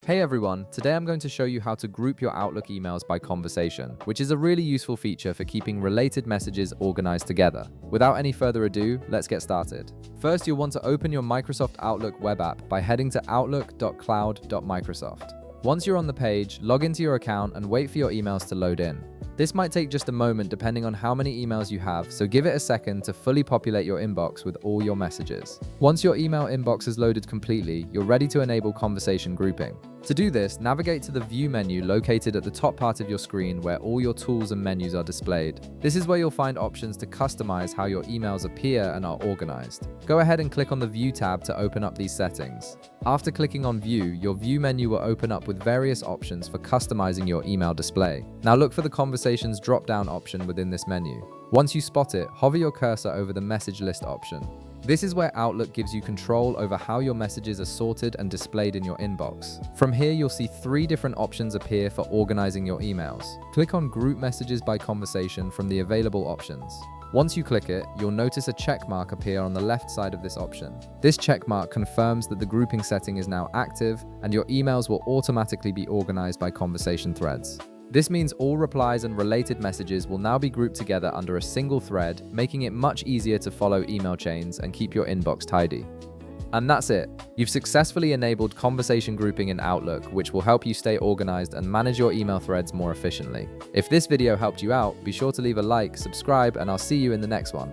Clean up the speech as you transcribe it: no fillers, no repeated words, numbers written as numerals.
Hey everyone, today I'm going to show you how to group your Outlook emails by conversation, which is a really useful feature for keeping related messages organized together. Without any further ado, let's get started. First, you'll want to open your Microsoft Outlook web app by heading to outlook.cloud.microsoft. Once you're on the page, log into your account and wait for your emails to load in. This might take just a moment depending on how many emails you have, so give it a second to fully populate your inbox with all your messages. Once your email inbox is loaded completely, you're ready to enable conversation grouping. To do this, navigate to the View menu located at the top part of your screen where all your tools and menus are displayed. This is where you'll find options to customize how your emails appear and are organized. Go ahead and click on the View tab to open up these settings. After clicking on View, your View menu will open up with various options for customizing your email display. Now look for the Conversations drop-down option within this menu. Once you spot it, hover your cursor over the Message List option. This is where Outlook gives you control over how your messages are sorted and displayed in your inbox. From here, you'll see 3 different options appear for organizing your emails. Click on Group Messages by Conversation from the available options. Once you click it, you'll notice a check mark appear on the left side of this option. This check mark confirms that the grouping setting is now active and your emails will automatically be organized by conversation threads. This means all replies and related messages will now be grouped together under a single thread, making it much easier to follow email chains and keep your inbox tidy. And that's it. You've successfully enabled conversation grouping in Outlook, which will help you stay organized and manage your email threads more efficiently. If this video helped you out, be sure to leave a like, subscribe, and I'll see you in the next one.